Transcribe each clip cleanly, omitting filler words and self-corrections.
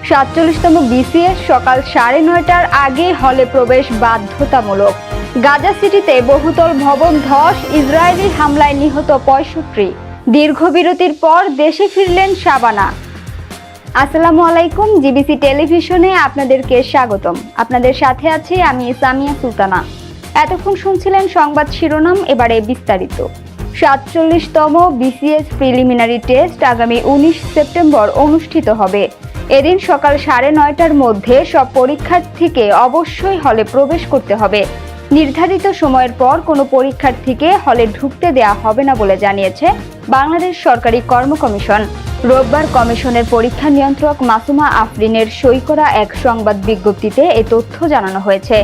47তম BCS সকাল 9:30টার আগে হলে প্রবেশ বাধ্যতামূলক। গাজা সিটিতে বহুতল ভবন ধস, ইসরায়েলি হামলায় নিহত 65। দীর্ঘ বিরতির পর দেশে ফিরলেন শাবানা। আসসালামু আলাইকুম, জিবিসি টেলিভিশনে আপনাদেরকে স্বাগতম। আপনাদের সাথে আছি আমি সামিয়া সুলতানা। এতক্ষণ শুনছিলেন সংবাদ শিরোনাম, এবারে বিস্তারিত। 47তম বিসিএস প্রিলিমিনারি টেস্ট আগামী 19 সেপ্টেম্বর অনুষ্ঠিত হবে। এদিন সকাল 9:30টার মধ্যে সব পরীক্ষার্থীকে অবশ্যই হলে প্রবেশ করতে হবে। নির্ধারিত সময়ের পর কোনো পরীক্ষার্থীকে হলে ঢুকতে দেওয়া হবে না বলে জানিয়েছে বাংলাদেশ সরকারি কর্ম কমিশন। রোববার কমিশনের পরীক্ষা নিয়ন্ত্রক মাসুমা আফরিনের সই করা এক সংবাদ বিজ্ঞপ্তিতে এই তথ্য জানানো হয়েছে।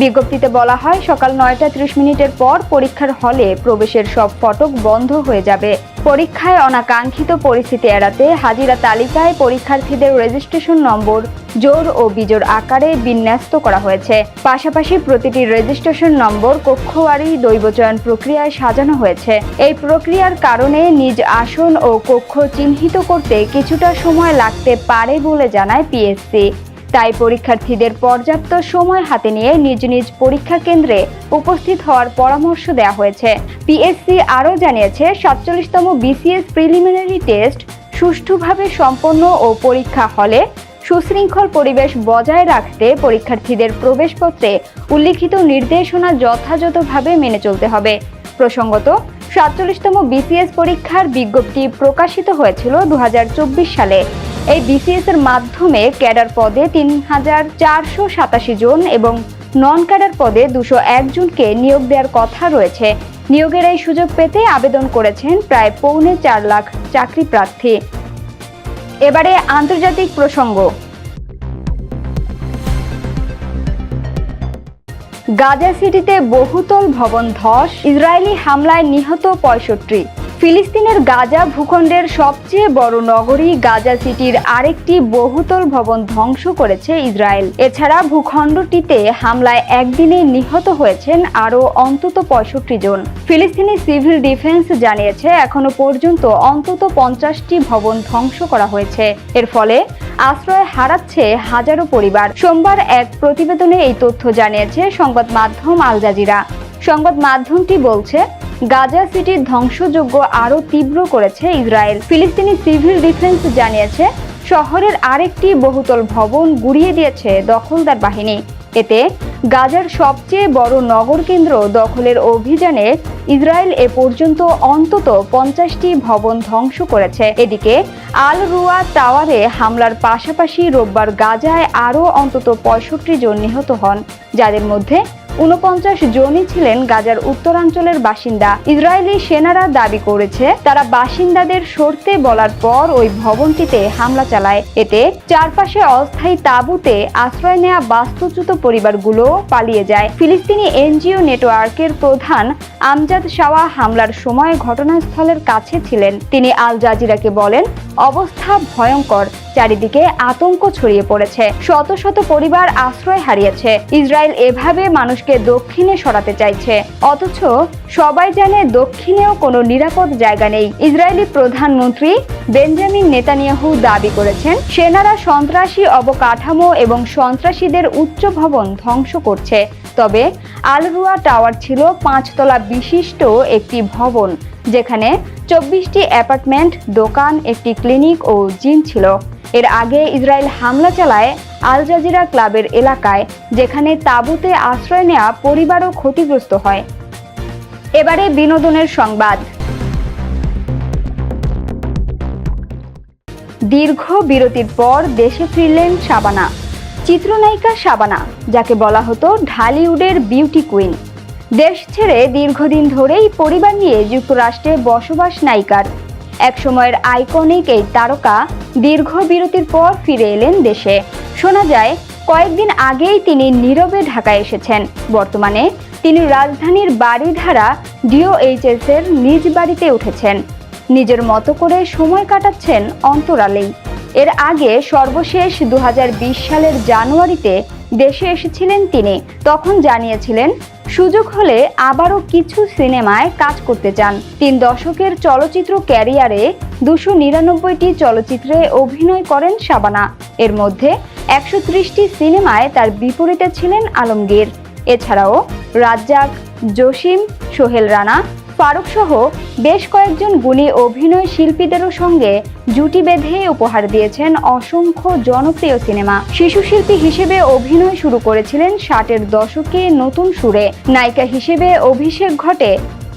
বিজ্ঞপ্তিতে বলা হয়, সকাল 9:30 পর পরীক্ষার হলে প্রবেশের সব ফটক বন্ধ হয়ে যাবে। পরীক্ষায় অনাকাঙ্ক্ষিত পরিস্থিতি এড়াতে হাজিরা তালিকায় পরীক্ষার্থীদের রেজিস্ট্রেশন নম্বর জোড় ও বিজোড় আকারে বিন্যস্ত করা হয়েছে। পাশাপাশি প্রতিটি রেজিস্ট্রেশন নম্বর কক্ষওয়ারি দৈবচয়ন প্রক্রিয়ায় সাজানো হয়েছে। এই প্রক্রিয়ার কারণে নিজ আসন ও কক্ষ চিহ্নিত করতে কিছুটা সময় লাগতে পারে বলে জানায় পিএসসি। তাই পরীক্ষার্থীদের পর্যাপ্ত সময় হাতে নিয়ে নিজ নিজ পরীক্ষা কেন্দ্রে উপস্থিত হওয়ার পরামর্শ দেওয়া হয়েছে। পিএসসি আরও জানিয়েছে, 47তম বিসিএস প্রিলিমিনারি টেস্ট সুষ্ঠুভাবে সম্পন্ন ও পরীক্ষা হলে সুশৃঙ্খল পরিবেশ বজায় রাখতে পরীক্ষার্থীদের প্রবেশপত্রে উল্লিখিত নির্দেশনা যথাযথভাবে মেনে চলতে হবে। প্রসঙ্গত, 47তম বিসিএস পরীক্ষার বিজ্ঞপ্তি প্রকাশিত হয়েছিল 2024 সালে। এই বিসিএস এর মাধ্যমে ক্যাডার পদে 3487 জন এবং নন ক্যাডার পদে 201 জনকে নিয়োগ দেওয়ার কথা রয়েছে। নিয়োগের এই সুযোগ পেতে আবেদন করেছেন প্রায় 4.25 লাখ চাকরি প্রার্থী। এবারে আন্তর্জাতিক প্রসঙ্গ। গাজা সিটিতে বহুতল ভবন ধস, ইসরায়েলি হামলায় নিহত 65। ফিলিস্তিনের গাজা ভূখণ্ডের সবচেয়ে বড় নগরী গাজা সিটির আরেকটি বহুতল ভবন ধ্বংস করেছে ইসরায়েল। এছাড়া ভূখণ্ডটিতে হামলায় একদিনে নিহত হয়েছেন আরও অন্তত 65 জন। ফিলিস্তিনি সিভিল ডিফেন্স জানিয়েছে, এখনো পর্যন্ত অন্তত 50টি ভবন ধ্বংস করা হয়েছে। এর ফলে আশ্রয় হারাচ্ছে হাজারো পরিবার। সোমবার এক প্রতিবেদনে এই তথ্য জানিয়েছে সংবাদ মাধ্যম আল জাজিরা। সংবাদ মাধ্যমটি বলছে, গাজা সিটির ধ্বংসযজ্ঞ আরও তীব্র করেছে ইসরায়েল। ফিলিস্তিনি সিভিল ডিফেন্স জানিয়েছে, শহরের আরেকটি বহুতল ভবন গুড়িয়ে দিয়েছে দখলদার বাহিনী। এতে গাজার সবচেয়ে বড় নগর কেন্দ্র দখলের অভিযানে ইসরায়েল এ পর্যন্ত অন্তত 50টি ভবন ধ্বংস করেছে। এদিকে আল রুয়া টাওয়ারে হামলার পাশাপাশি রোববার গাজায় আরও অন্তত 65 জন নিহত হন, যাদের মধ্যে 49 জনই ছিলেন গাজার উত্তরাঞ্চলের বাসিন্দা। ইসরায়েলি সেনারা দাবি করেছে, তারা বাসিন্দাদের সরতে বলার পর ওই ভবনটিতে হামলা চালায়। এতে চারপাশে অস্থায়ী তাঁবুতে আশ্রয় নেওয়া বাস্তুচ্যুত পরিবারগুলো পালিয়ে যায়। ফিলিস্তিনি এনজিও নেটওয়ার্কের প্রধান আমজাদ শাওয়া হামলার সময় ঘটনাস্থলের কাছে ছিলেন। তিনি আল জাজিরাকে বলেন, অবস্থা ভয়ঙ্কর, চারিদিকে আতঙ্ক ছড়িয়ে পড়েছে, শত শত পরিবার আশ্রয় হারিয়েছে। ইসরায়েল এভাবে মানুষকে দক্ষিণে সরাতে চাইছে, অথচ সবাই জানে দক্ষিণেও কোনো নিরাপদ জায়গা নেই। ইসরায়েলি প্রধানমন্ত্রী বেঞ্জামিন নেতানিয়াহু দাবি করেছেন, সেনারা সন্ত্রাসী অবকাঠামো এবং সন্ত্রাসীদের উচ্চ ভবন ধ্বংস করছে। তবে আল রুয়া টাওয়ার ছিল 5 তলা বিশিষ্ট একটি ভবন, যেখানে 24টি অ্যাপার্টমেন্ট, দোকান, একটি ক্লিনিক ও জিম ছিল। এর আগে ইসরায়েল হামলা চালায় আল জাজিরা ক্লাবের এলাকায়, যেখানে তাঁবুতে আশ্রয় নেওয়া পরিবারও ক্ষতিগ্রস্ত হয়। এবারে বিনোদনের সংবাদ। দীর্ঘ বিরতির পর দেশে ফিরলেন শাবানা। চিত্রনায়িকা শাবানা, যাকে বলা হতো ঢালিউডের বিউটি কুইন, দেশ ছেড়ে দীর্ঘদিন ধরেই পরিবার নিয়ে যুক্তরাষ্ট্রে বসবাস নায়িকার। এক সময়ের আইকনিক এই তারকা দীর্ঘ বিরতির পর ফিরে এলেন দেশে। শোনা যায়, কয়েকদিন আগেই তিনি নীরবে ঢাকায় এসেছেন। বর্তমানে তিনি রাজধানীর বাড়িধারা DOHS এর নিজ বাড়িতে উঠেছেন। নিজের মতো করে সময় কাটাচ্ছেন অন্তরালেই। এর আগে সর্বশেষ 2020 সালের জানুয়ারিতে দেশে এসেছিলেন তিনি। তখন জানিয়েছিলেন, সুযোগ হলে আবারও কিছু সিনেমায় কাজ করতে চান। 3 দশকের চলচ্চিত্র ক্যারিয়ারে 299টি চলচ্চিত্রে অভিনয় করেন শাবানা। এর মধ্যে 130টি সিনেমায় তার বিপরীতে ছিলেন আলমগীর। এছাড়াও রাজ্জাক, জসিম, সোহেল রানা, ফারুক সহ বেশ কয়েকজন গুণী অভিনয় শিল্পীদেরও সঙ্গে জুটি বেঁধে উপহার দিয়েছেন অসংখ্য জনপ্রিয় সিনেমা। শিশু শিল্পী হিসেবে অভিনয় শুরু করেছিলেন 60-এর দশকে নতুন সুরে। নায়িকা হিসেবে অভিষেক ঘটে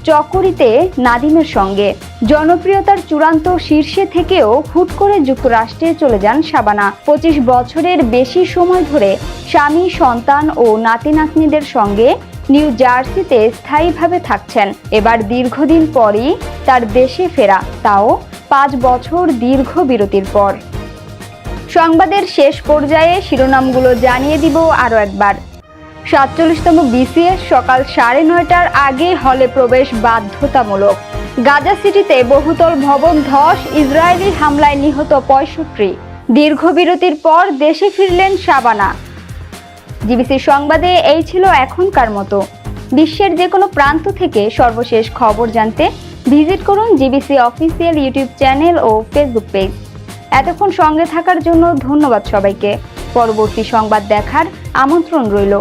চকরিতে নাদিমের সঙ্গে। জনপ্রিয়তার চূড়ান্ত শীর্ষে থেকেও হুট করে যুক্তরাষ্ট্রে চলে যান শাবানা। 25 বছরের বেশি সময় ধরে স্বামী, সন্তান ও নাতি নাতনিদের সঙ্গে নিউ জার্সিতে স্থায়ীভাবে থাকছেন। এবার দীর্ঘদিন পরই তার দেশে ফেরা, তাও 5 বছর দীর্ঘ বিরতির পর। সংবাদের শেষ পর্যায়ে শিরোনামগুলো জানিয়ে দিব আরও একবার। 47তম BCS সকাল 9:30টার আগে হলে প্রবেশ বাধ্যতামূলক। গাজা সিটিতে বহুতল ভবন ধস, ইসরায়েলি হামলায় নিহত 65। দীর্ঘ বিরতির পর দেশে ফিরলেন শাবানা। জিবিসি সংবাদে এই ছিল এখনকার মতো। বিশ্বের যে কোনো প্রান্ত থেকে সর্বশেষ খবর জানতে ভিজিট করুন জিবিসি অফিসিয়াল ইউটিউব চ্যানেল ও ফেসবুক পেজ। এতক্ষণ সঙ্গে থাকার জন্য ধন্যবাদ সবাইকে। পরবর্তী সংবাদ দেখার আমন্ত্রণ রইল।